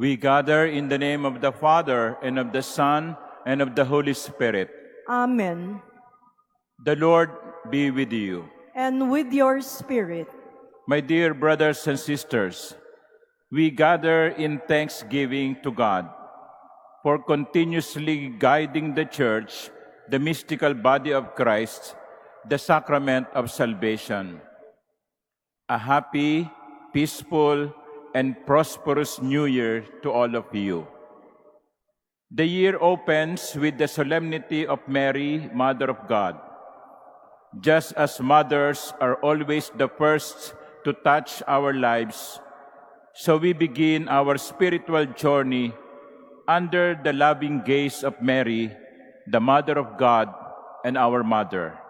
We gather in the name of the Father, and of the Son, and of the Holy Spirit. Amen. The Lord be with you. And with your spirit. My dear brothers and sisters, we gather in thanksgiving to God for continuously guiding the Church, the mystical body of Christ, the sacrament of salvation. A happy, peaceful, and prosperous New Year to all of you. The year opens with the solemnity of Mary, Mother of God. Just as mothers are always the first to touch our lives, so we begin our spiritual journey under the loving gaze of Mary, the Mother of God and our Mother.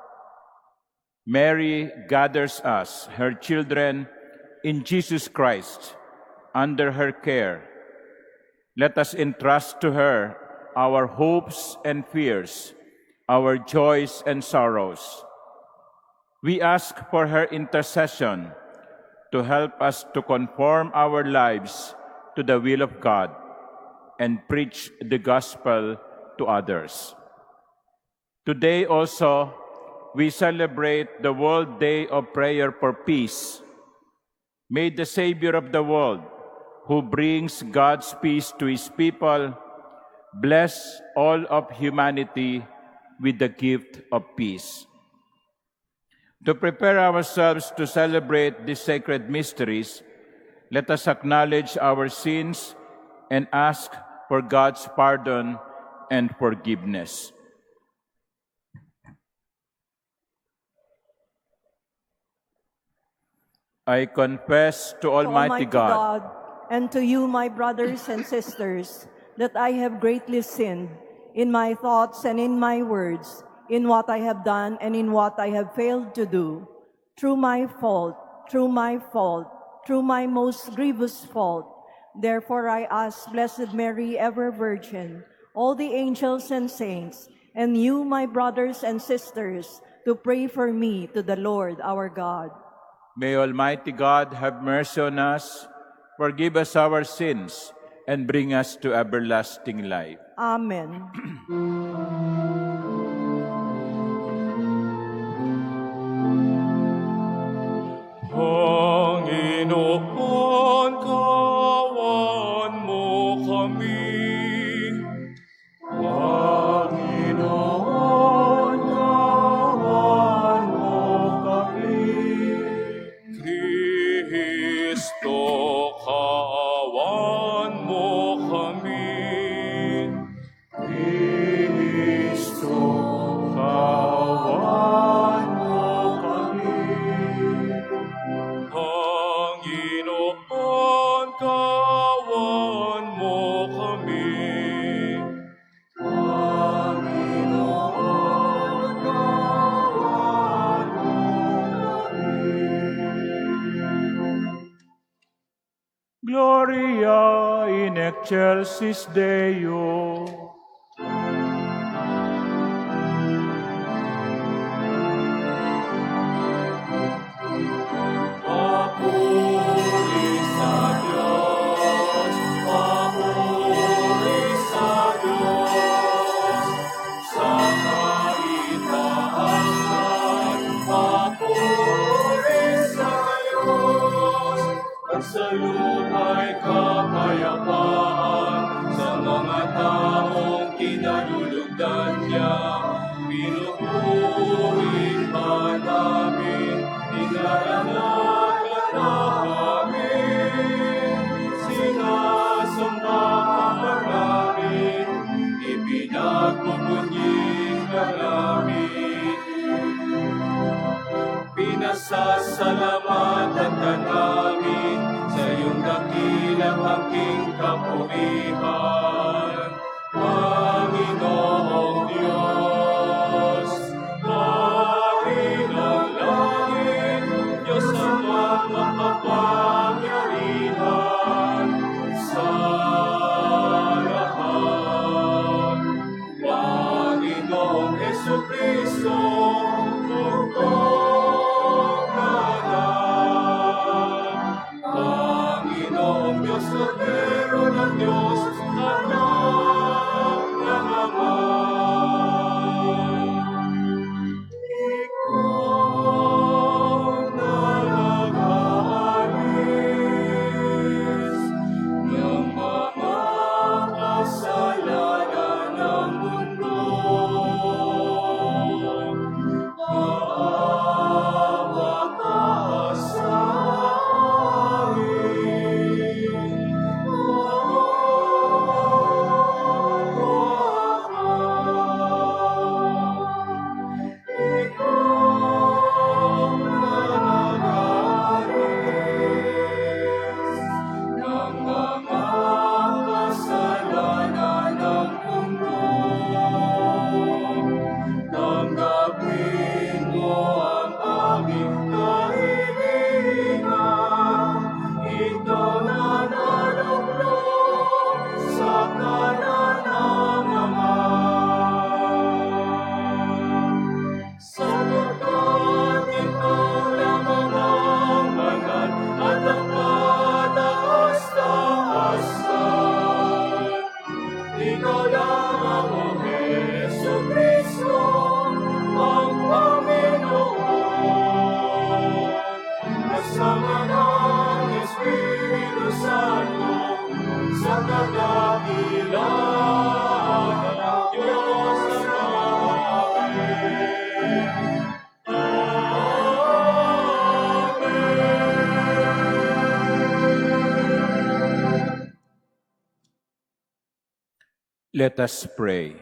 Mary gathers us, her children, in Jesus Christ, under her care. Let us entrust to her our hopes and fears, our joys and sorrows. We ask for her intercession to help us to conform our lives to the will of God and preach the gospel to others. Today also, we celebrate the World Day of Prayer for Peace. May the Savior of the world, who brings God's peace to His people, bless all of humanity with the gift of peace. To prepare ourselves to celebrate these sacred mysteries, let us acknowledge our sins and ask for God's pardon and forgiveness. I confess to Almighty God and to you, my brothers and sisters, that I have greatly sinned in my thoughts and in my words, in what I have done and in what I have failed to do, through my fault, through my most grievous fault. Therefore I ask Blessed Mary, ever Virgin, all the angels and saints, and you, my brothers and sisters, to pray for me to the Lord our God. May Almighty God have mercy on us, forgive us our sins, and bring us to everlasting life. Amen. Panginoon, kawan mo kami. Panginoon, kawan mo kami. Kristo, kaawaan mo kami. Kristo, kaawaan mo kami. Panginoon, kaawaan mo kami. Gloria in excelsis Deo. Papuri sa Diyos, papuri sa Diyos, sa kaitaasan, papuri sa Diyos, at sa luma'y kapayapaan, sa mga taong kinalulugdan niya, pinupuri ka namin, inaalala ka namin, sinasamba ka namin, ipinagpupunying ka namin. Pinasasalamatan ka namin sa iyong dakilang aking kapurihan, Panginoong Diyos, dakilang langit, Diyos amang makapangyarihan sa lahat. Panginoong Jesucristo, Panginoong Diyos, Kordero ng Diyos, Anak ng Ama. Ikaw na nag-aalis ng mga kasalanan ng mundo. Maawa ka sa tanggapin mo ang aming kahilingan, ito na naluklok sa kanan ng Ama. Sapagkat ikaw lamang ang banal at ang kataas-taasan, ikaw lamang, O Jesucristo, ang Panginoon, kasama ng Espiritu Santo, sa kadakilaan ng Diyos namin. Let us pray.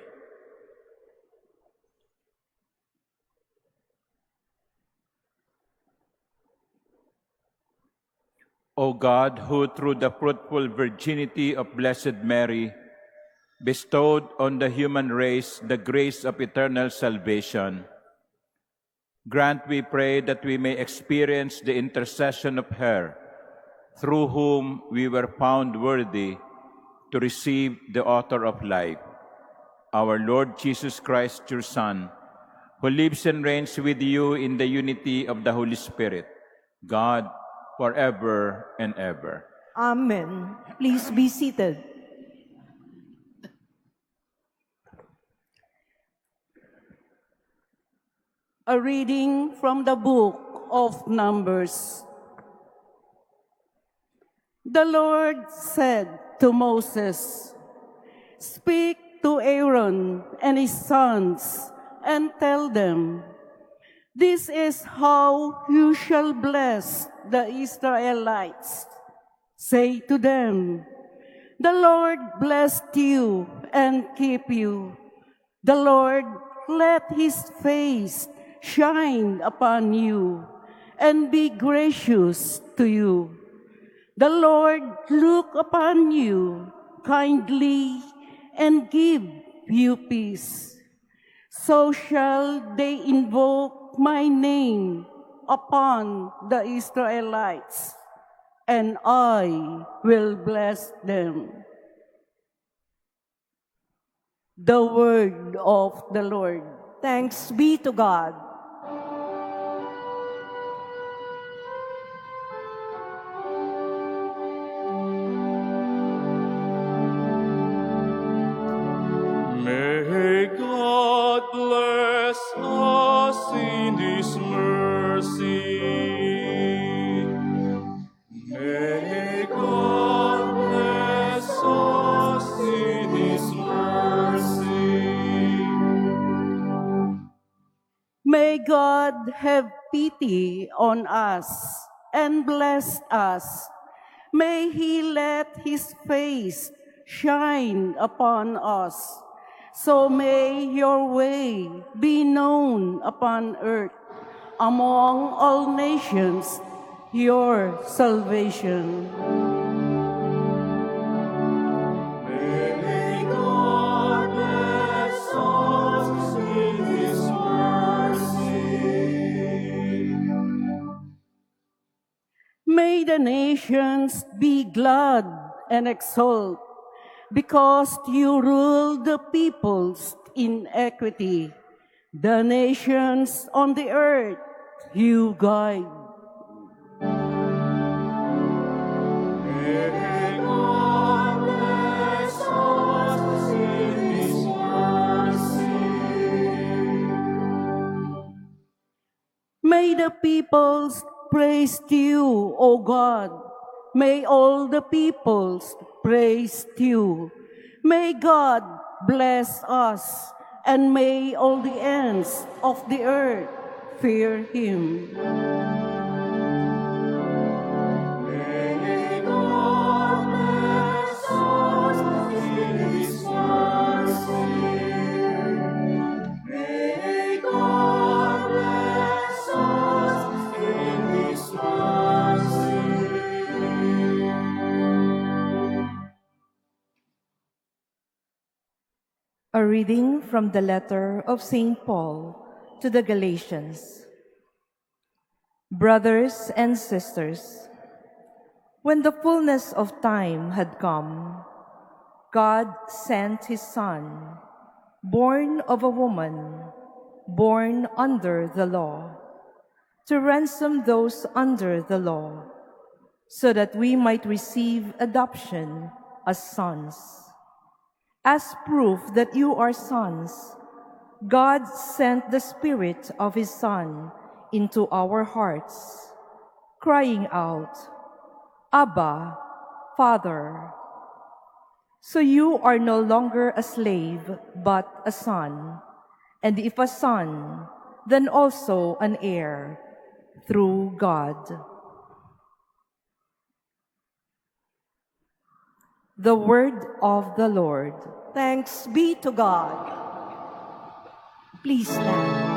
O God, who through the fruitful virginity of Blessed Mary bestowed on the human race the grace of eternal salvation, grant, we pray, that we may experience the intercession of her, through whom we were found worthy to receive the author of life, our Lord Jesus Christ, your Son, who lives and reigns with you in the unity of the Holy Spirit, God, forever and ever. Amen. Please be seated. A reading from the book of Numbers. The Lord said to Moses, "Speak to Aaron and his sons and tell them, This is how you shall bless the Israelites. Say to them, the Lord bless you and keep you. The Lord let his face shine upon you and be gracious to you. The Lord look upon you kindly and give you peace. So shall they invoke my name upon the Israelites, and I will bless them. The word of the Lord. Thanks be to God. May God bless us in His mercy. May God bless us in His mercy. May God have pity on us and bless us. May He let His face shine upon us. So may your way be known upon earth, among all nations, your salvation. May God bless us in His mercy. May the nations be glad and exult, because you rule the peoples in equity. The nations on the earth you guide. May God bless us in His mercy. May the peoples praise you, O God. May all the peoples praise you. May God bless us, and may all the ends of the earth fear Him. May God bless us in His mercy. May God bless us in His mercy. A reading from the letter of St. Paul to the Galatians. Brothers and sisters, when the fullness of time had come, God sent His Son, born of a woman, born under the law, to ransom those under the law, so that we might receive adoption as sons. As proof that you are sons, God sent the Spirit of His Son into our hearts, crying out, Abba, Father. So you are no longer a slave, but a son, and if a son, then also an heir through God. The word of the Lord. Thanks be to God. Please stand.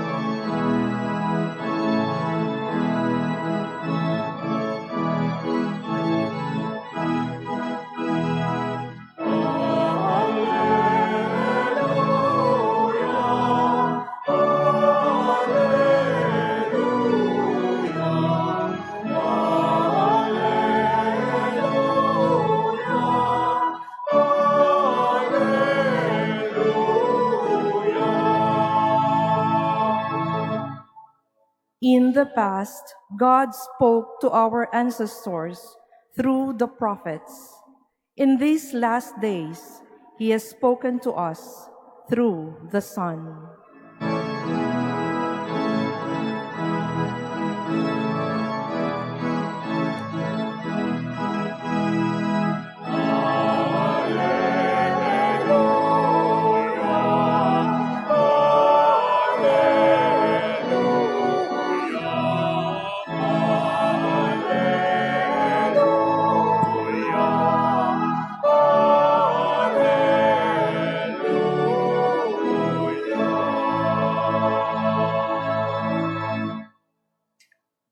In the past, God spoke to our ancestors through the prophets. In these last days, He has spoken to us through the Son.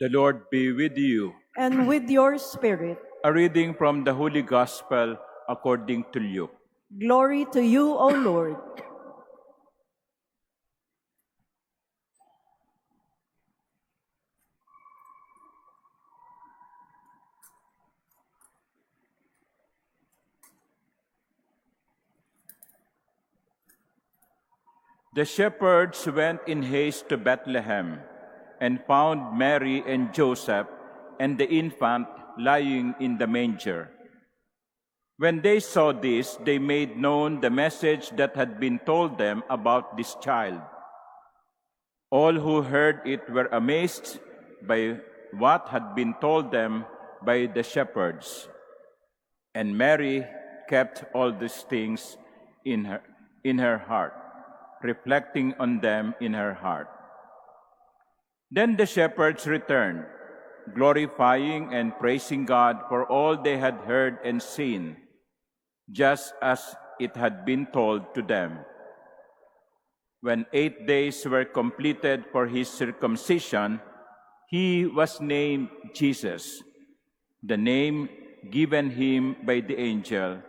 The Lord be with you. and with your spirit. A reading from the Holy Gospel according to Luke. Glory to you, O Lord. The shepherds went in haste to Bethlehem and found Mary and Joseph and the infant lying in the manger. When they saw this, they made known the message that had been told them about this child. All who heard it were amazed by what had been told them by the shepherds. And Mary kept all these things in her heart, reflecting on them in her heart. Then the shepherds returned, glorifying and praising God for all they had heard and seen, just as it had been told to them. When 8 days were completed for his circumcision, he was named Jesus, the name given him by the angel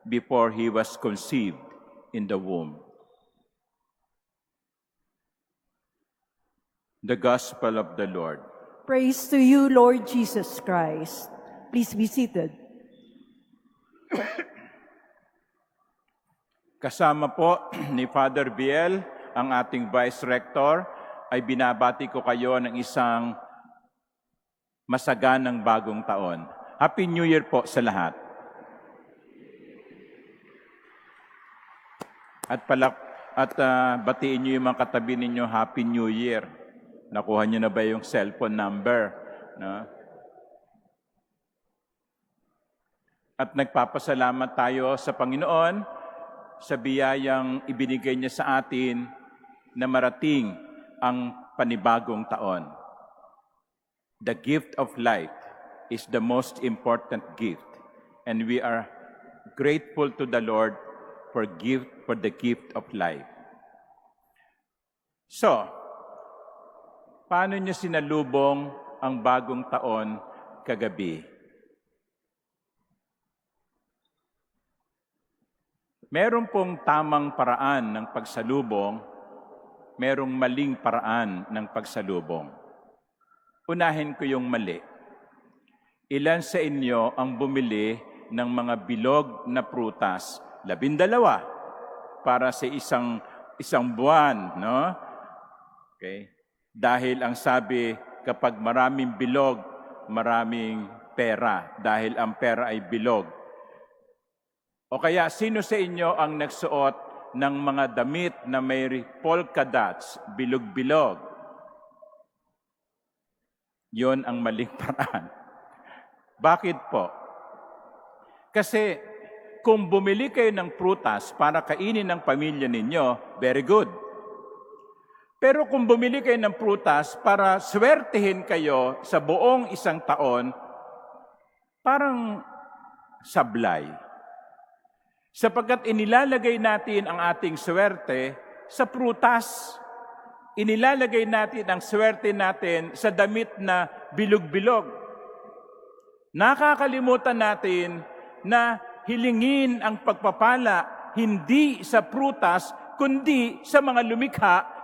before he was conceived in the womb. The Gospel of the Lord. Praise to you, Lord Jesus Christ. Please be seated. Kasama po ni Father Biel, ang ating Vice Rector, ay binabati ko kayo ng isang masaganang bagong taon. Happy New Year po sa lahat. At batiin niyo yung mga katabi ninyo, Happy New Year. Nakuha niyo na ba yung cellphone number? No? At nagpapasalamat tayo sa Panginoon sa biyayang ibinigay niya sa atin na marating ang panibagong taon. The gift of life is the most important gift, and we are grateful to the Lord for the gift of life. So, paano niyo sinalubong ang bagong taon kagabi? Meron pong tamang paraan ng pagsalubong, merong maling paraan ng pagsalubong. Unahin ko yung mali. Ilan sa inyo ang bumili ng mga bilog na prutas? 12 para sa isang buwan, no? Okay? Dahil ang sabi, kapag maraming bilog, maraming pera. Dahil ang pera ay bilog. O kaya, sino sa inyo ang nagsuot ng mga damit na may polka dots, bilog-bilog? Yon ang maling paraan. Bakit po? Kasi kung bumili kayo ng prutas para kainin ng pamilya ninyo, very good. Pero kung bumili kayo ng prutas para swertihin kayo sa buong isang taon, parang sablay. Sapagkat inilalagay natin ang ating swerte sa prutas. Inilalagay natin ang swerte natin sa damit na bilog-bilog. Nakakalimutan natin na hilingin ang pagpapala hindi sa prutas, kundi sa lumikha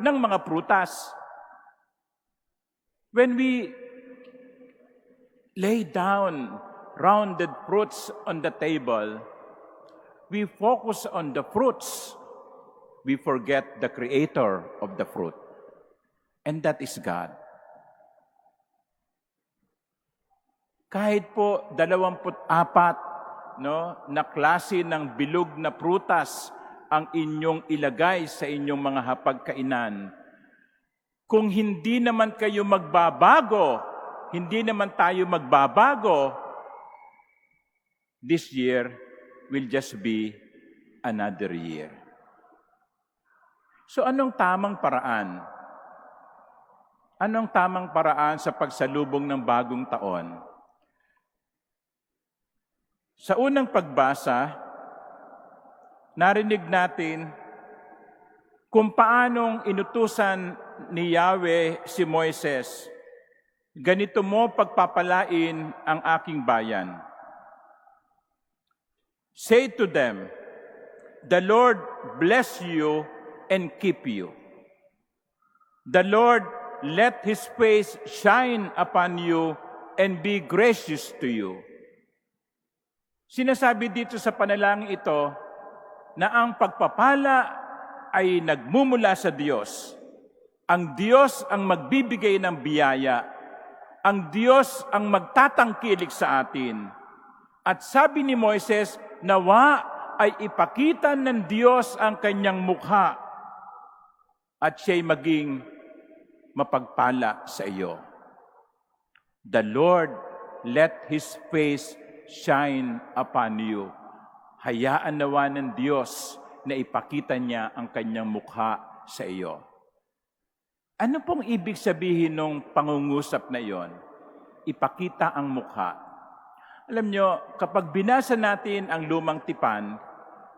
ng mga prutas. When we lay down rounded fruits on the table, we focus on the fruits. We forget the creator of the fruit. And that is God. Kahit po 24 na klase ng bilog na prutas ang inyong ilagay sa inyong mga hapagkainan, kung hindi naman kayo magbabago, hindi naman tayo magbabago, this year will just be another year. So anong tamang paraan? Anong tamang paraan sa pagsalubong ng bagong taon? Sa unang pagbasa, narinig natin kung paanong inutusan ni Yahweh si Moises Ganito mo pagpapalain ang aking bayan. Say to them, the Lord bless you and keep you. The Lord let His face shine upon you and be gracious to you. Sinasabi dito sa panalangin ito na ang pagpapala ay nagmumula sa Diyos. Ang Diyos ang magbibigay ng biyaya. Ang Diyos ang magtatangkilik sa atin. At sabi ni Moises, nawa ay ipakita ng Diyos ang kanyang mukha at siya'y maging mapagpala sa iyo. The Lord let His face shine upon you. Hayaan nawa ng Diyos na ipakita niya ang kanyang mukha sa iyo. Ano pong ibig sabihin ng pangungusap na iyon? Ipakita ang mukha. Alam nyo, kapag binasa natin ang Lumang Tipan,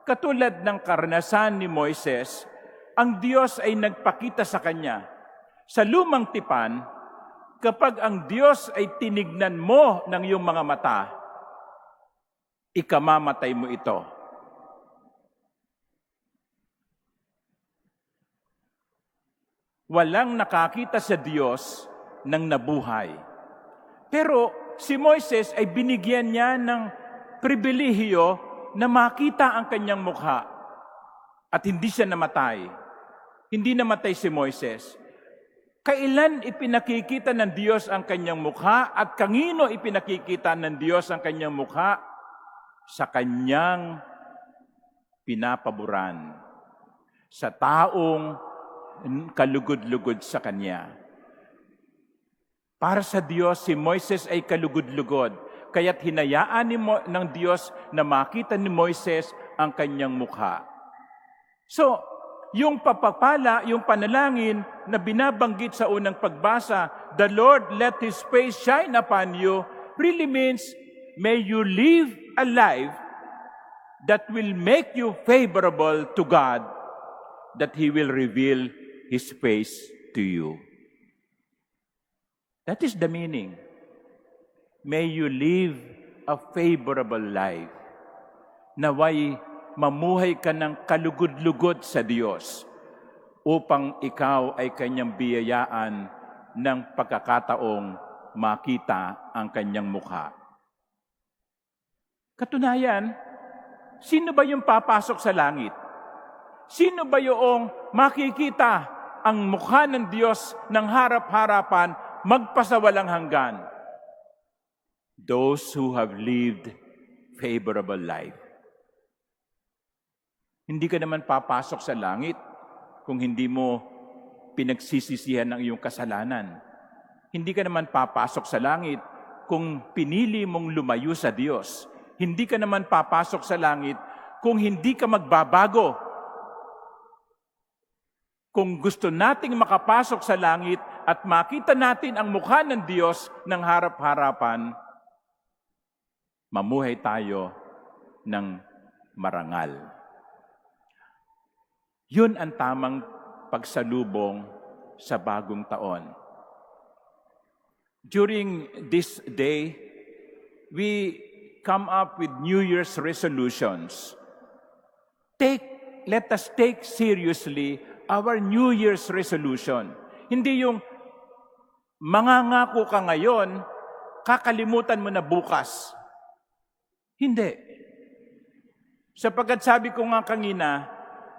katulad ng karanasan ni Moises, ang Diyos ay nagpakita sa kanya. Sa Lumang Tipan, kapag ang Diyos ay tinignan mo ng iyong mga mata, ikamamatay mo ito. Walang nakakita sa Diyos ng nabuhay. Pero si Moises ay binigyan niya ng pribilehiyo na makita ang kanyang mukha at hindi siya namatay. Hindi namatay si Moises. Kailan ipinakikita ng Diyos ang kanyang mukha at kanino ipinakikita ng Diyos ang kanyang mukha? Sa kanyang pinapaboran. Sa taong kalugod-lugod sa kanya. Para sa Diyos, si Moises ay kalugod-lugod. Kaya't hinayaan ng Diyos na makita ni Moises ang kanyang mukha. So, yung papapala, yung panalangin na binabanggit sa unang pagbasa, the Lord let His face shine upon you, really means, may you live a life that will make you favorable to God, that He will reveal His face to you. That is the meaning. May you live a favorable life. Naway mamuhay ka ng kalugod-lugod sa Diyos upang ikaw ay kanyang biyayaan ng pagkakataong makita ang kanyang mukha. Katunayan, sino ba yung papasok sa langit? Sino ba yung makikita ang mukha ng Diyos ng harap-harapan magpasawalang hanggan? Those who have lived favorable life. Hindi ka naman papasok sa langit kung hindi mo pinagsisisihan ang iyong kasalanan. Hindi ka naman papasok sa langit kung pinili mong lumayo sa Diyos. Hindi ka naman papasok sa langit kung hindi ka magbabago. Kung gusto nating makapasok sa langit at makita natin ang mukha ng Diyos ng harap-harapan, mamuhay tayo ng marangal. Yun ang tamang pagsalubong sa bagong taon. During this day, we come up with New Year's resolutions. Let us take seriously our New Year's resolution. Hindi yung mangangako ka ngayon, kakalimutan mo na bukas. Hindi. Sapagkat sabi ko nga kanina,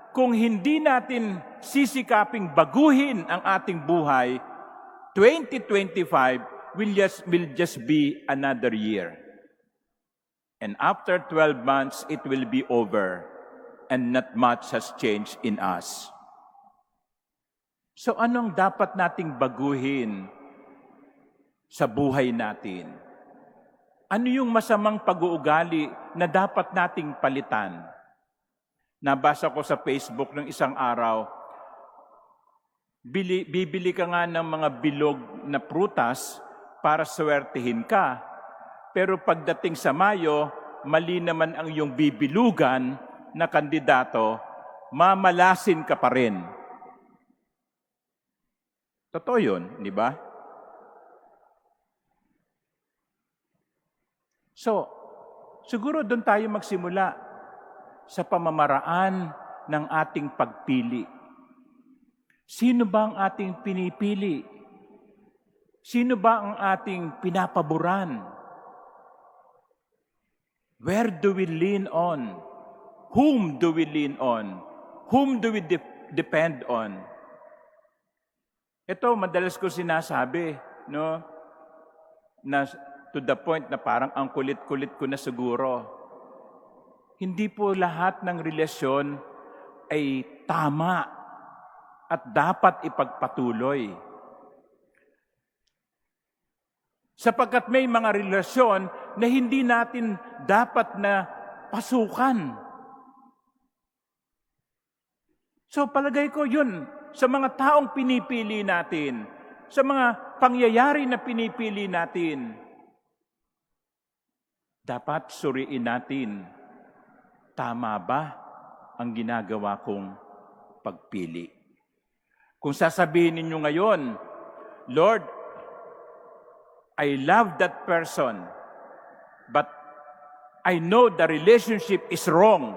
kung hindi natin sisikaping baguhin ang ating buhay, 2025 will just be another year. And after 12 months, it will be over, and not much has changed in us. So anong dapat nating baguhin sa buhay natin? Ano yung masamang pag-uugali na dapat nating palitan? Nabasa ko sa Facebook ng isang araw, bibili ka nga ng mga bilog na prutas para swertihin ka, pero pagdating sa Mayo, mali naman ang iyong bibilugan na kandidato, mamalasin ka pa rin. Totoo yun, di ba? So, siguro doon tayo magsimula sa pamamaraan ng ating pagpili. Sino ba ang ating pinipili? Sino ba ang ating pinapaboran? Where do we lean on? Whom do we lean on? Whom do we depend on? Ito, madalas ko sinasabi, no? Na to the point na parang ang kulit-kulit ko na siguro. Hindi po lahat ng relasyon ay tama at dapat ipagpatuloy. Sapagkat may mga relasyon na hindi natin dapat na pasukan. So palagay ko yun, sa mga taong pinipili natin, sa mga pangyayari na pinipili natin, dapat suriin natin, tama ba ang ginagawa kong pagpili? Kung sasabihin ninyo ngayon, Lord, I love that person, but I know the relationship is wrong.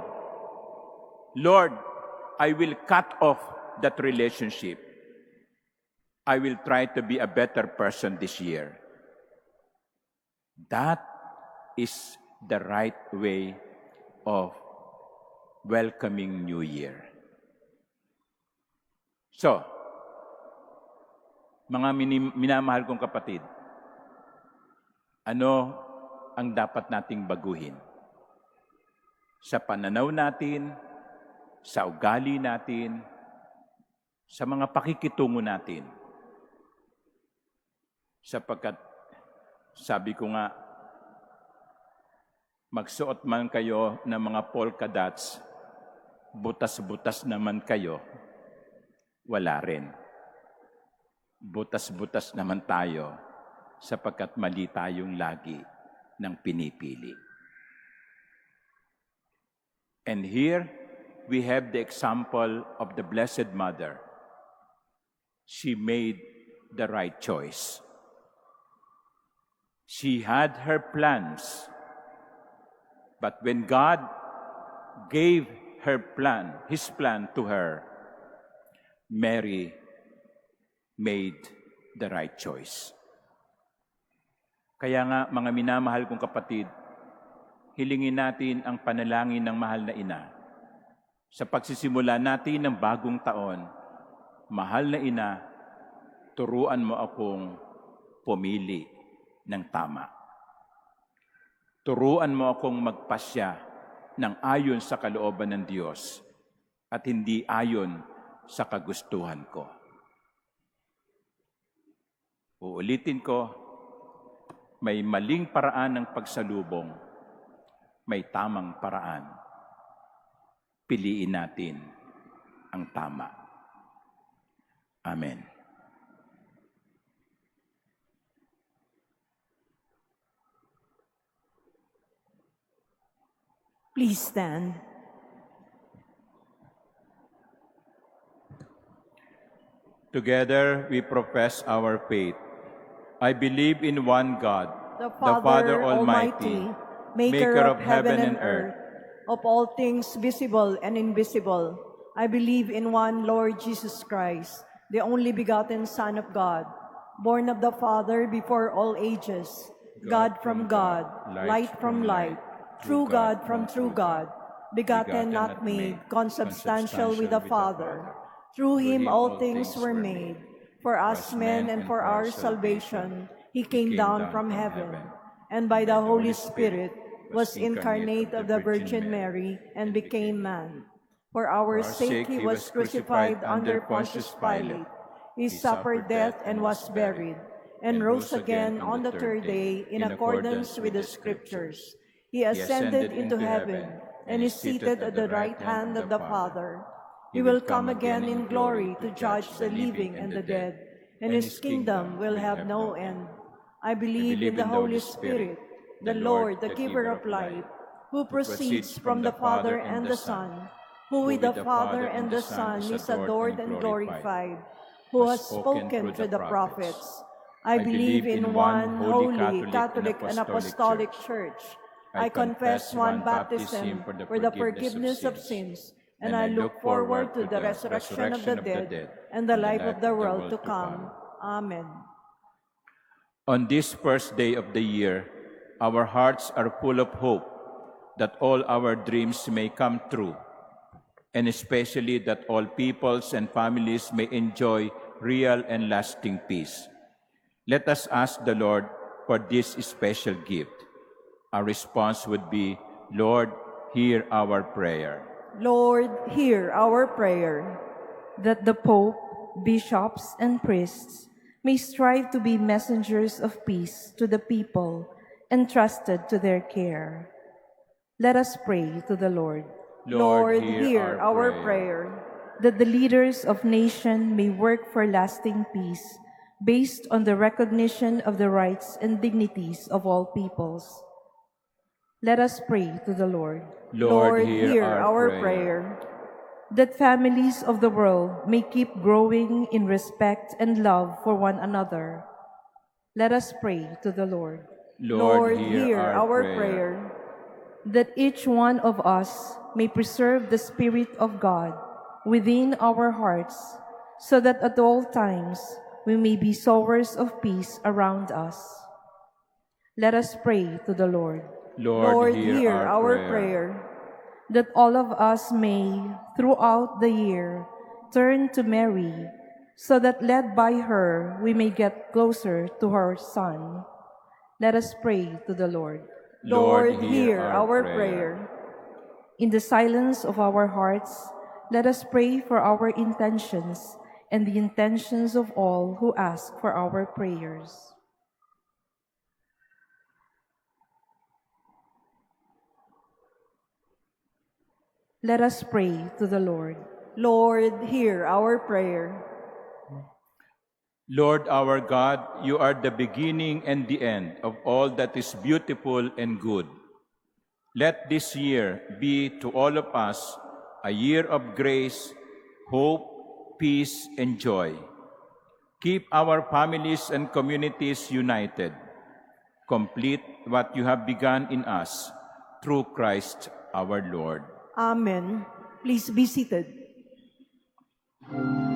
Lord, I will cut off that relationship. I will try to be a better person this year. That is the right way of welcoming New Year. So, mga minamahal kong kapatid, ano ang dapat nating baguhin? Sa pananaw natin, sa ugali natin, sa mga pakikitungo natin. Sapagkat, sabi ko nga, magsuot man kayo ng mga polka dots, butas-butas naman kayo, wala rin. Butas-butas naman tayo, sapagkat mali tayong lagi ng pinipili. And here, we have the example of the Blessed Mother. She made the right choice. She had her plans, but when God gave her plan, His plan to her, Mary made the right choice. Kaya nga, mga minamahal kong kapatid, hilingin natin ang panalangin ng mahal na ina. Sa pagsisimula natin ng bagong taon, mahal na ina, turuan mo akong pumili ng tama. Turuan mo akong magpasya ng ayon sa kalooban ng Diyos at hindi ayon sa kagustuhan ko. Uulitin ko, may maling paraan ng pagsalubong, may tamang paraan. Piliin natin ang tama. Amen. Please stand. Together we profess our faith. I believe in one God, The Father Almighty, maker of heaven and earth, of all things visible and invisible. I believe in one Lord Jesus Christ, the only begotten Son of God, born of the Father before all ages, God from God, light from light, true God from true God, begotten not made, consubstantial with the Father. Through Him all things were made. For us men and for our salvation, He came down from heaven, and by the Holy Spirit was incarnate of the Virgin Mary and became man. For our sake He was crucified under Pontius Pilate. He suffered death and was buried, and rose again on the third day in accordance with the Scriptures. He ascended into heaven and is seated at the right hand of the Father. He will come again in glory to judge the living and the dead, and His kingdom will have no end. I believe in the Holy Spirit, the Lord, the giver of life, who proceeds from the Father and the Son, who with the Father and the Son is adored and glorified, who has spoken through the prophets. I believe in one holy, Catholic, and Apostolic Church. I confess one baptism for the forgiveness of sins, and I look forward to the resurrection of the dead and the life of the world to come. Amen. On this first day of the year, our hearts are full of hope that all our dreams may come true, and especially that all peoples and families may enjoy real and lasting peace. Let us ask the Lord for this special gift. Our response would be, Lord, hear our prayer. Lord, hear our prayer. That the Pope, bishops, and priests may strive to be messengers of peace to the people entrusted to their care. Let us pray to the Lord. Lord, hear our prayer. That the leaders of nation may work for lasting peace based on the recognition of the rights and dignities of all peoples. Let us pray to the Lord. Lord, hear our prayer. That families of the world may keep growing in respect and love for one another. Let us pray to the Lord. Lord, hear our prayer. That each one of us may preserve the Spirit of God within our hearts, so that at all times we may be sowers of peace around us. Let us pray to the Lord. Lord, hear our prayer. That all of us may, throughout the year, turn to Mary, so that led by her we may get closer to her Son. Let us pray to the Lord. Lord, hear our prayer. In the silence of our hearts, let us pray for our intentions and the intentions of all who ask for our prayers. Let us pray to the Lord. Lord, hear our prayer. Lord our God, you are the beginning and the end of all that is beautiful and good. Let this year be to all of us a year of grace, hope, peace, and joy. Keep our families and communities united. Complete what you have begun in us through Christ our Lord. Amen. Please be seated. Lord,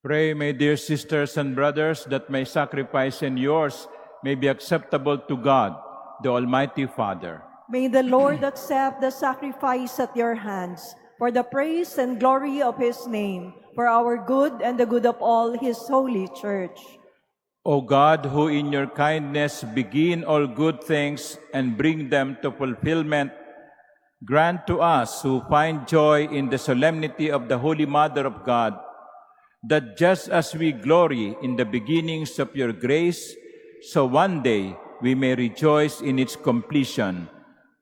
Pray, my dear sisters and brothers, that my sacrifice and yours may be acceptable to God, the Almighty Father. May the Lord accept the sacrifice at your hands for the praise and glory of his name, for our good and the good of all his holy church. O God, who in your kindness begin all good things and bring them to fulfillment, grant to us who find joy in the solemnity of the Holy Mother of God, that just as we glory in the beginnings of your grace, so one day we may rejoice in its completion,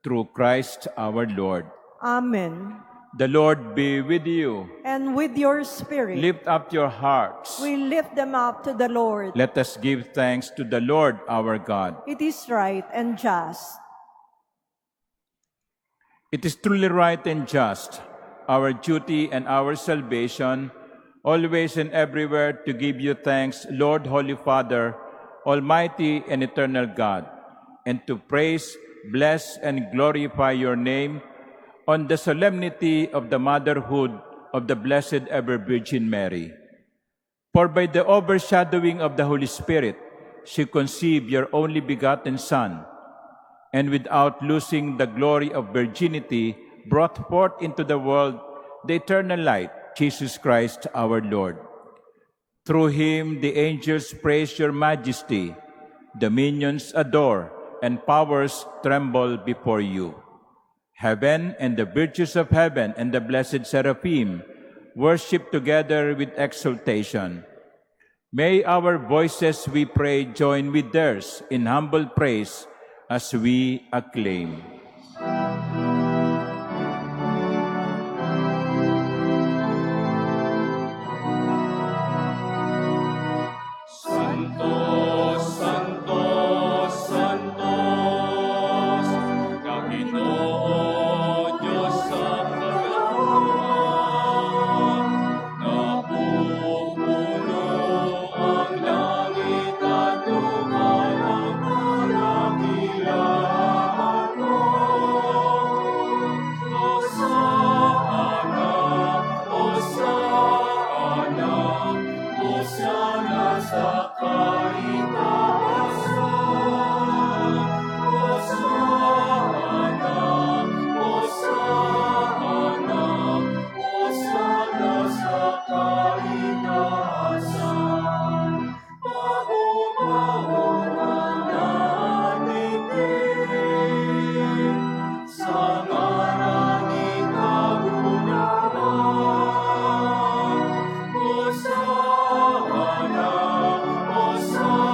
through Christ our Lord. Amen. The Lord be with you. And with your spirit, Lift up your hearts. we lift them up to the Lord. Let us give thanks to the Lord our God. It is right and just. It is truly right and just, our duty and our salvation, always and everywhere to give you thanks, Lord, Holy Father, Almighty and eternal God, and to praise, bless, and glorify your name on the solemnity of the motherhood of the Blessed Ever Virgin Mary. For by the overshadowing of the Holy Spirit, she conceived your only begotten Son, and without losing the glory of virginity, brought forth into the world the eternal light, Jesus Christ our Lord. Through him the angels praise your majesty, dominions adore, and powers tremble before you. Heaven and the virtues of heaven and the blessed seraphim worship together with exultation. May our voices, we pray, join with theirs in humble praise as we acclaim. Santo, Santo, Santo, Panginoon Diyos sa kagalawan, napupuno ang langit at lupa ng kadakilaan mo. Hosana, Hosana, Hosana sa kaitaasan. Hosana, Hosana, Hosana sa kaitaasan. Pagumahon ang natin sa ngalan ni kagunawan. Hosana, Hosana,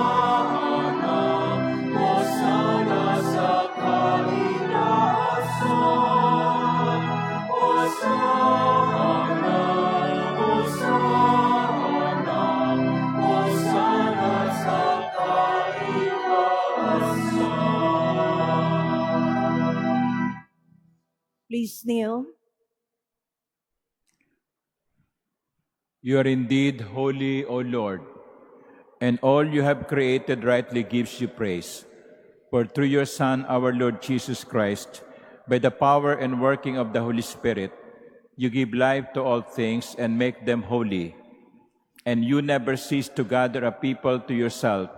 Hosana sa kaitaasan. Hosana, Hosana, Hosana sa kaitaasan. Please kneel. You are indeed holy, O Lord, and all you have created rightly gives you praise. For through your Son, our Lord Jesus Christ, by the power and working of the Holy Spirit, you give life to all things and make them holy. And you never cease to gather a people to yourself,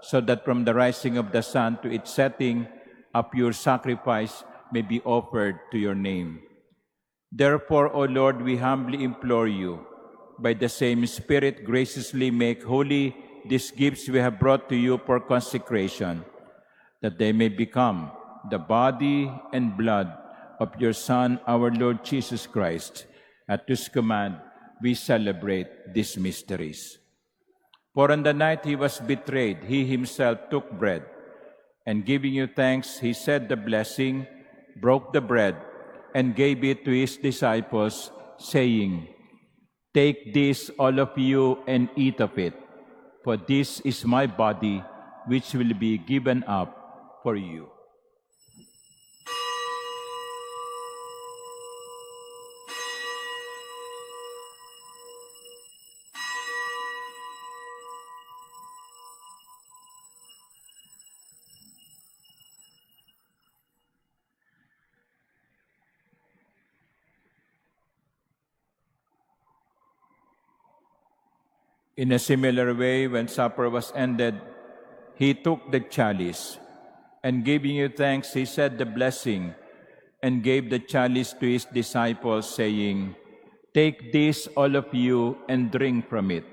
so that from the rising of the sun to its setting, a pure sacrifice may be offered to your name. Therefore, O Lord, we humbly implore you, by the same Spirit graciously make holy these gifts we have brought to you for consecration, that they may become the body and blood of your Son, our Lord Jesus Christ, at whose command we celebrate these mysteries. For on the night he was betrayed, he himself took bread, and giving you thanks, he said the blessing, broke the bread, and gave it to his disciples, saying, "Take this, all of you, and eat of it, for this is my body, which will be given up for you." In a similar way, when supper was ended, he took the chalice, and giving you thanks, he said the blessing, and gave the chalice to his disciples, saying, "Take this, all of you, and drink from it.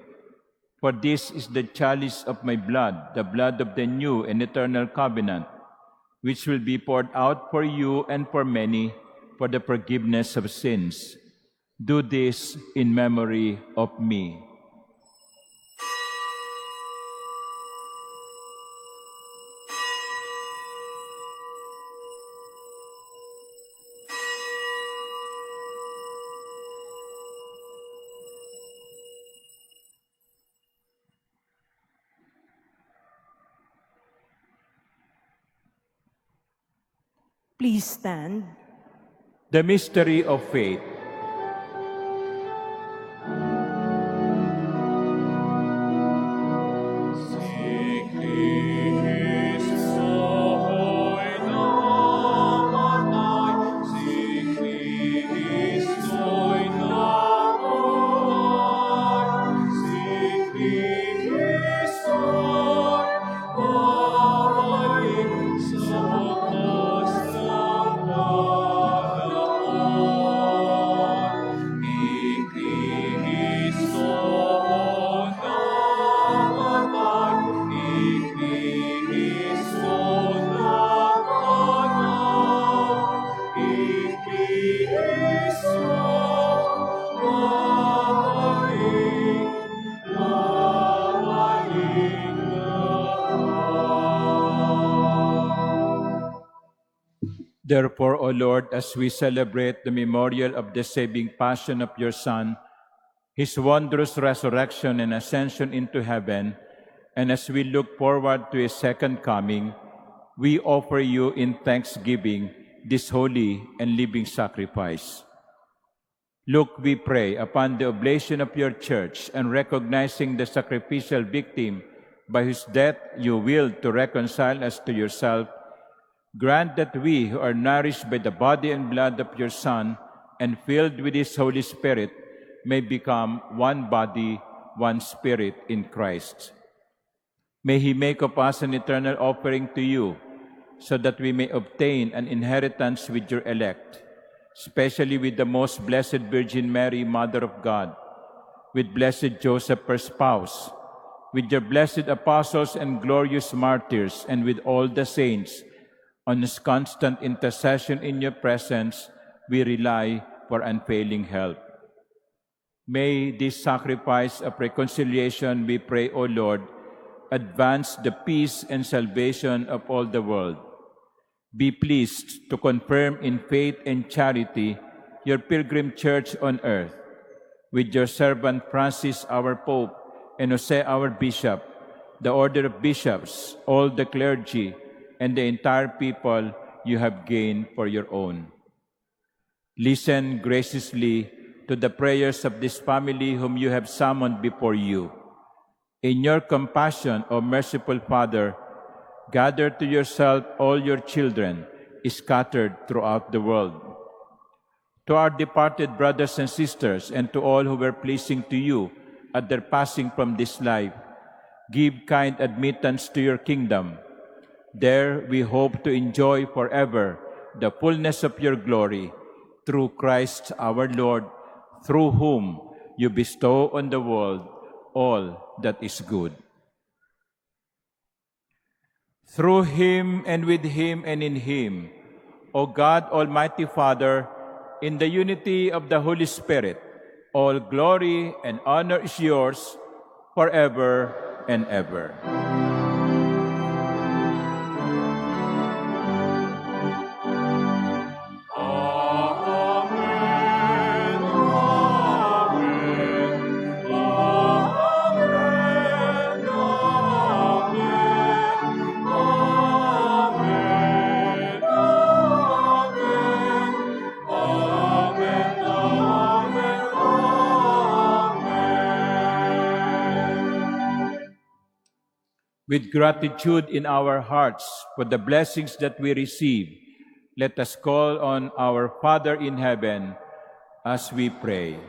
For this is the chalice of my blood, the blood of the new and eternal covenant, which will be poured out for you and for many for the forgiveness of sins. Do this in memory of me." Please stand. The mystery of faith. Therefore, O Lord, as we celebrate the memorial of the saving passion of your Son, his wondrous resurrection and ascension into heaven, and as we look forward to his second coming, we offer you in thanksgiving this holy and living sacrifice. Look, we pray, upon the oblation of your church, and recognizing the sacrificial victim by whose death you willed to reconcile us to yourself, grant that we who are nourished by the body and blood of your Son and filled with his Holy Spirit may become one body, one spirit in Christ. May he make of us an eternal offering to you, so that we may obtain an inheritance with your elect, especially with the most blessed Virgin Mary, Mother of God, with blessed Joseph, her spouse, with your blessed apostles and glorious martyrs, and with all the saints. On his constant intercession in your presence, we rely for unfailing help. May this sacrifice of reconciliation, we pray, O Lord, advance the peace and salvation of all the world. Be pleased to confirm in faith and charity your pilgrim church on earth, with your servant Francis, our Pope, and Jose, our Bishop, the order of bishops, all the clergy, and the entire people you have gained for your own. Listen graciously to the prayers of this family whom you have summoned before you. In your compassion, O merciful Father, gather to yourself all your children scattered throughout the world. To our departed brothers and sisters, and to all who were pleasing to you at their passing from this life, give kind admittance to your kingdom. There we hope to enjoy forever the fullness of your glory, through Christ our Lord, through whom you bestow on the world all that is good. Through him, and with him, and in him, O God, Almighty Father, in the unity of the Holy Spirit, all glory and honor is yours forever and ever. With gratitude in our hearts for the blessings that we receive, let us call on our Father in heaven as we pray.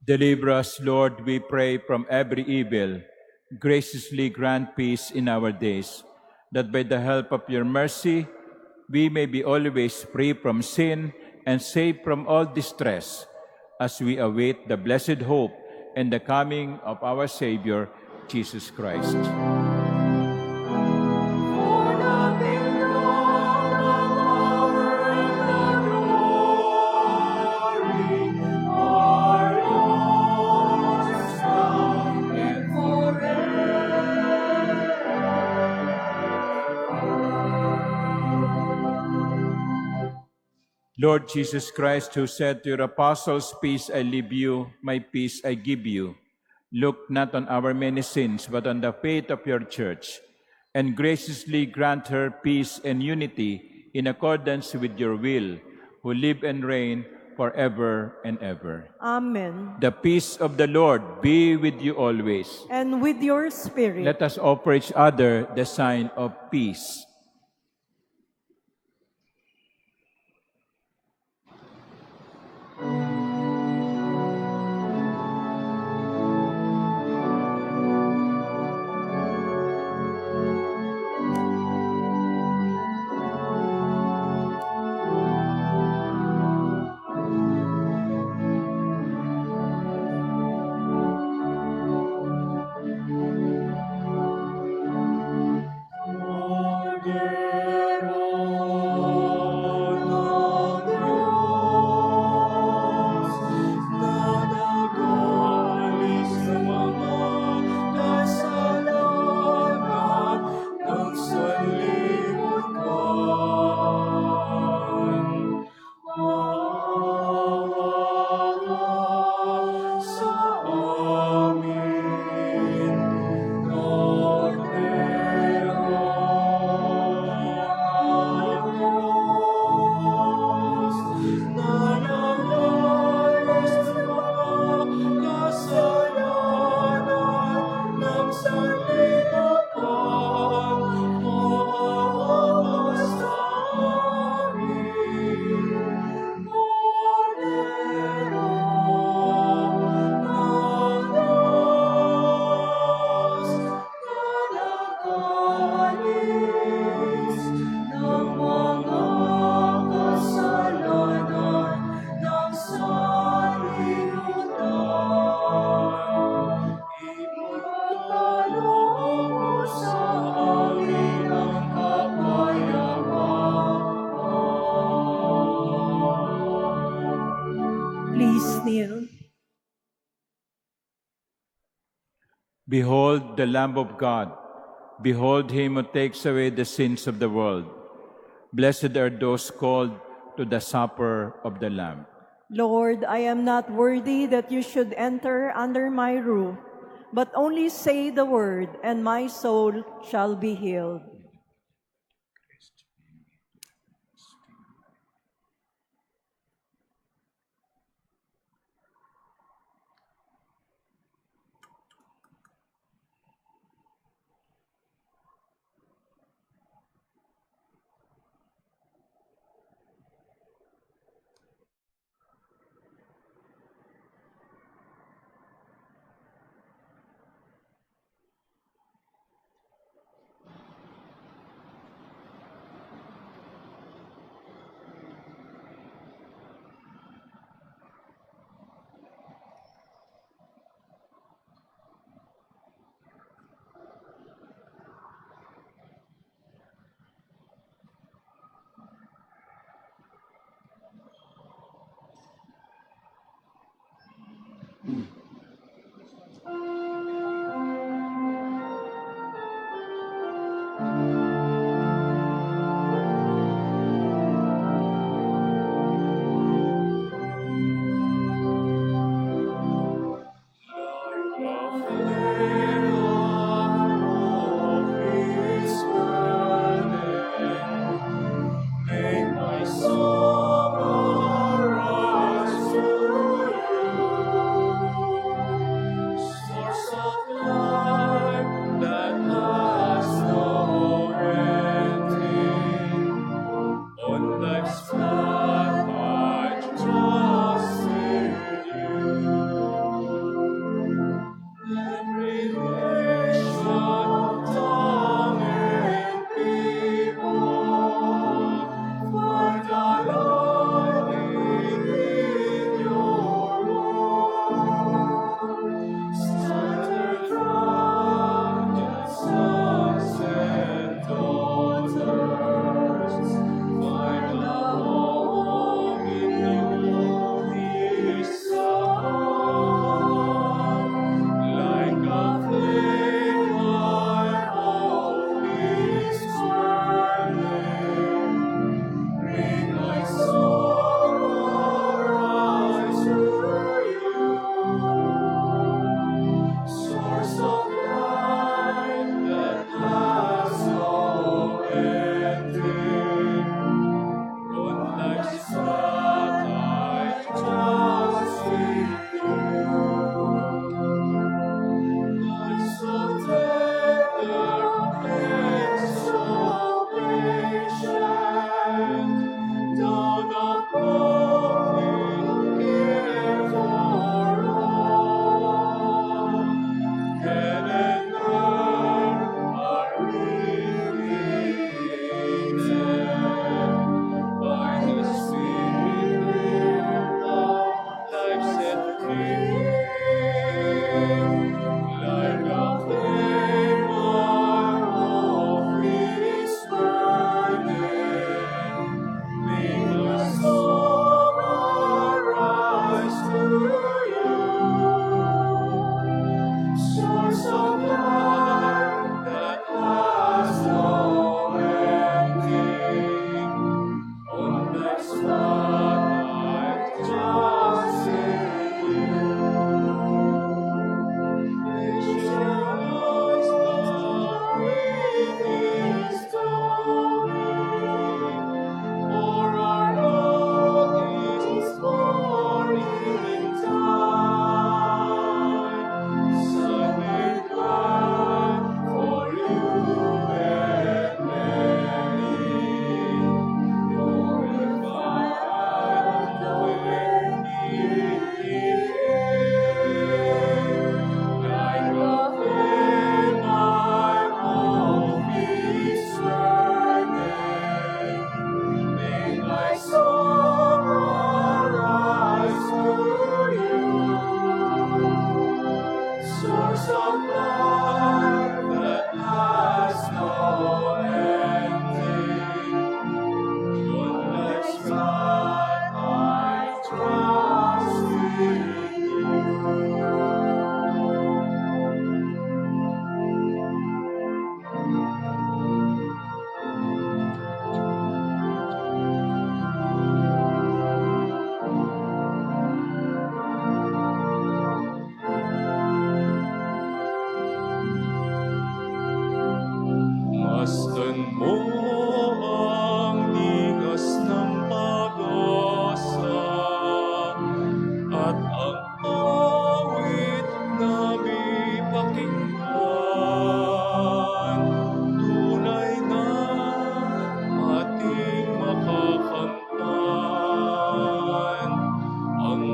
Deliver us, Lord, we pray, from every evil. Graciously grant peace in our days, that by the help of your mercy, we may be always free from sin and safe from all distress, as we await the blessed hope and the coming of our Savior, Jesus Christ. Lord Jesus Christ, who said to your apostles, "Peace I leave you, my peace I give you," look not on our many sins, but on the faith of your church, and graciously grant her peace and unity in accordance with your will, who live and reign forever and ever. Amen. The peace of the Lord be with you always. And with your spirit. Let us offer each other the sign of peace. Please kneel. Behold the Lamb of God. Behold him who takes away the sins of the world. Blessed are those called to the supper of the Lamb. Lord, I am not worthy that you should enter under my roof, but only say the word, and my soul shall be healed. heaven and earth are created by the Spirit of life set free, like a flavor of His burden. Make us all arise to You, source of life that has no ending. On that spot I trust in You. Visualize the waiting story, for our Lord is born in time. Sacred God, for You and Mary, glorified when He came, like a flavor of His burden. Make my soul arise to You, source of life that has no ending. On that spot I trust in You. Masdan mo ang ligas ng pag-asa at ang awit na may pakinggan. Tunay na ating makakamtan ang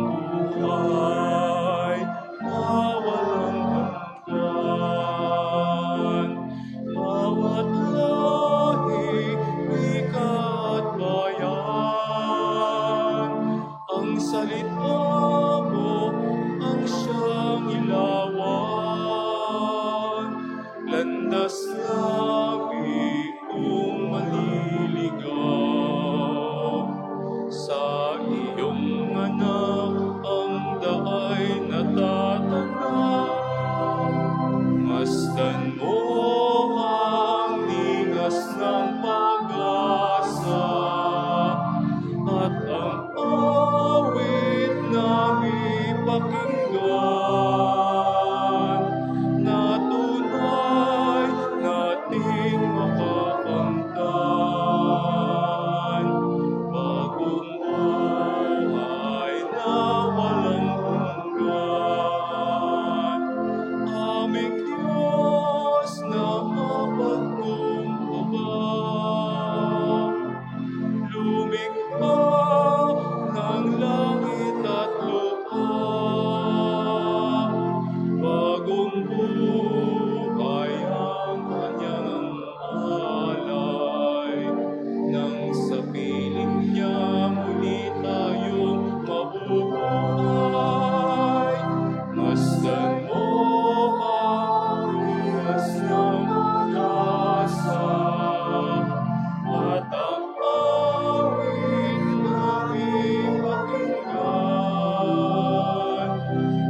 buhay na walang hanggan. Bawat lahi, wika at bayan, ang salita mo ang siyang ilawan. Landas langit maliligaw, sa iyong anak ang daay natatanaw. Masdan mo ang ligas ng pag-asa at ang awit na ipakinggan, na tunay nating makakamtan. Bagong buhay na walang hanggan, aming Diyos na mapagkumbaba. Lumikha ng langit at lupa, bagong buhay ang kanyang alay. Nang sa piling niya muli tayong mabubuhay, masdan mo ang ligas ng pag-asa at ang awit na ipakinggan,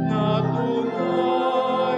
na tunay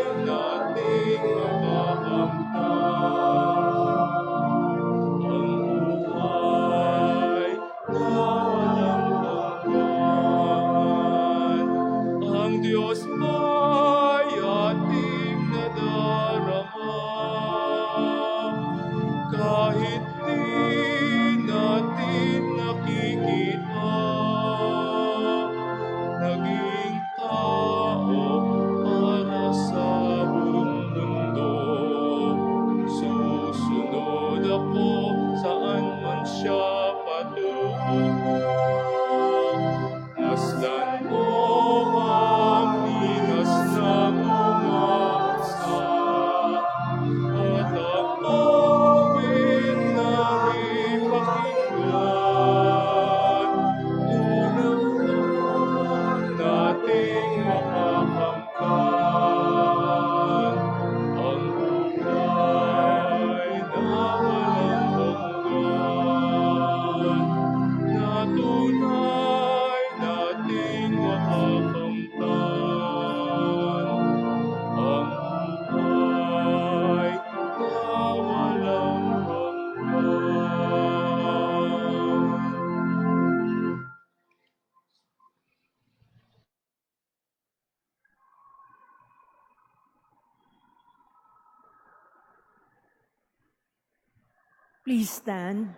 Please stand.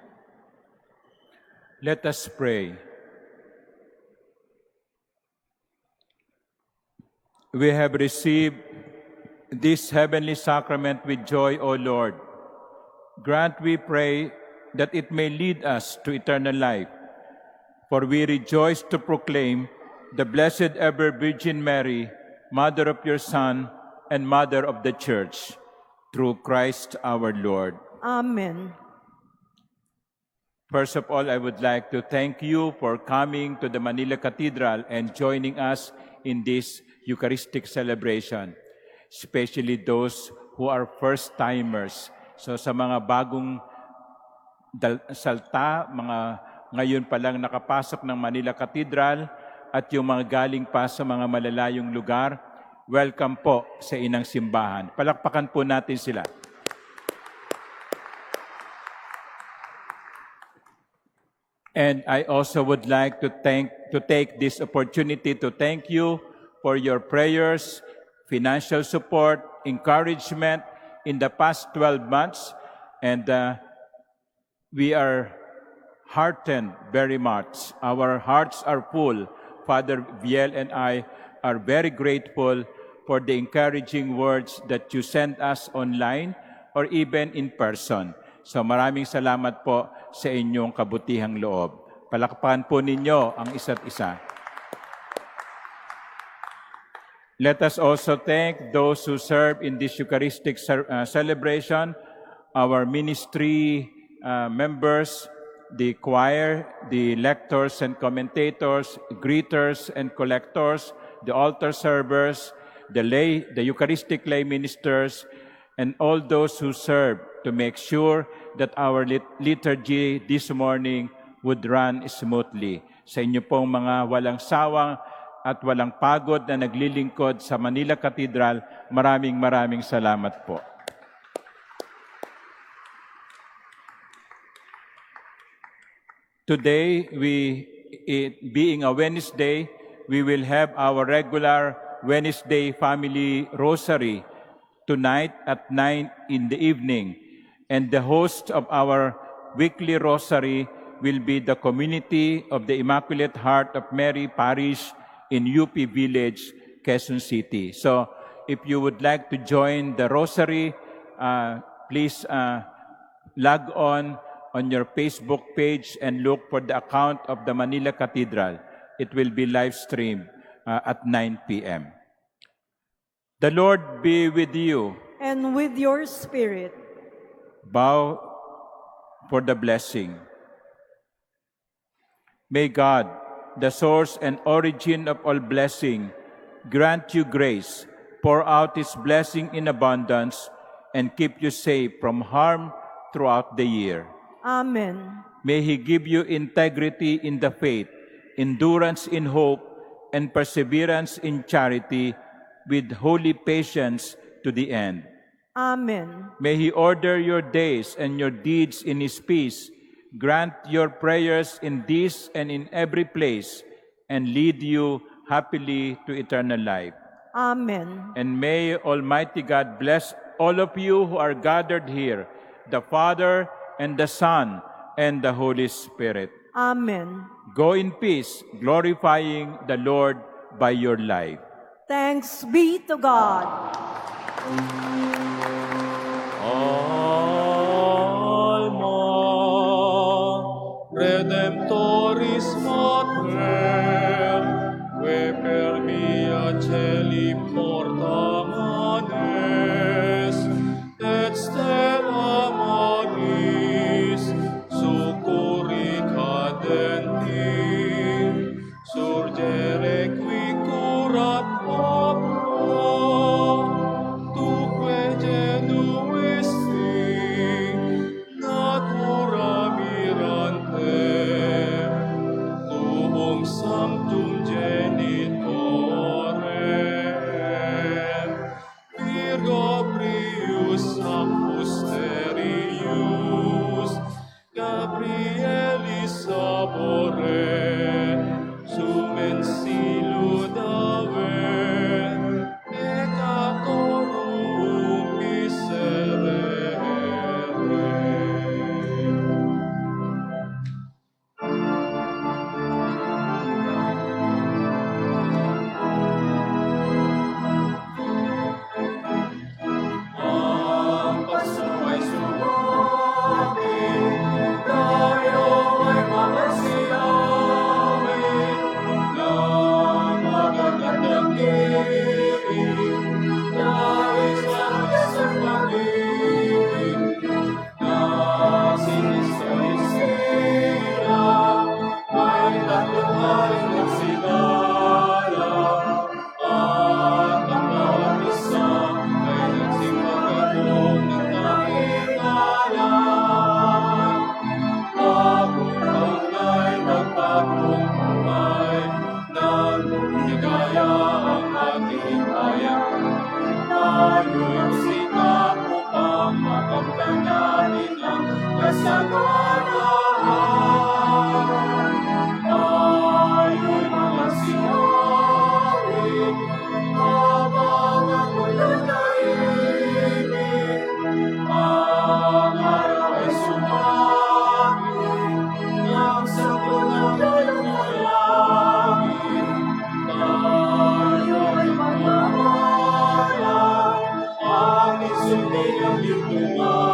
Let us pray. We have received this heavenly sacrament with joy, O Lord. Grant, we pray, that it may lead us to eternal life. For we rejoice to proclaim the Blessed Ever Virgin Mary, Mother of your Son and Mother of the Church, through Christ our Lord. Amen. First of all, I would like to thank you for coming to the Manila Cathedral and joining us in this Eucharistic celebration, especially those who are first-timers. So sa mga bagong salta, mga ngayon pa lang nakapasok ng Manila Cathedral at yung mga galing pa sa mga malalayong lugar, welcome po sa Inang Simbahan. Palakpakan po natin sila. And I also would like to take this opportunity to thank you for your prayers, financial support, encouragement in the past 12 months. And we are heartened very much. Our hearts are full. Father Viel and I are very grateful for the encouraging words that you sent us online or even in person. So maraming salamat po sa inyong kabutihang loob. Palakpakan po ninyo ang isa't isa. Let us also thank those who serve in this Eucharistic celebration, our ministry members, the choir, the lectors and commentators, greeters and collectors, the altar servers, the Eucharistic lay ministers, and all those who serve to make sure that our liturgy this morning would run smoothly. Sa inyo pong mga walang sawang at walang pagod na naglilingkod sa Manila Cathedral, maraming salamat po. Today, being a Wednesday, we will have our regular Wednesday Family Rosary tonight at 9 in the evening. And the host of our weekly Rosary will be the community of the Immaculate Heart of Mary Parish in UP Village, Quezon City. So if you would like to join the Rosary, please log on your Facebook page and look for the account of the Manila Cathedral. It will be live streamed at 9 p.m. The Lord be with you. And with your spirit. Bow for the blessing. May God, the source and origin of all blessing, grant you grace, pour out His blessing in abundance, and keep you safe from harm throughout the year. Amen. May He give you integrity in the faith, endurance in hope, and perseverance in charity, with holy patience to the end. Amen. May He order your days and your deeds in His peace, grant your prayers in this and in every place, and lead you happily to eternal life. Amen. And may Almighty God bless all of you who are gathered here, the Father and the Son and the Holy Spirit. Amen. Go in peace, glorifying the Lord by your life. Thanks be to God. Alma Redemptoris Mater, que per via celi porta manes, et stella maris succurri cadenti, surgere qui curat omnia, tuque genuisti, natura mirante, tuum sanctum genitore, Virgo prius apusterius, Gabrielis sabore, sumen siludave, peccatorum miserere. kasaganahan. Tayo'y mga sinawin, habang ang ulan ay ibig. Ang araw ay sumapit, nang sa puno ng langit. Tayo ay magmamahalan, ang isundin ang lipungaran.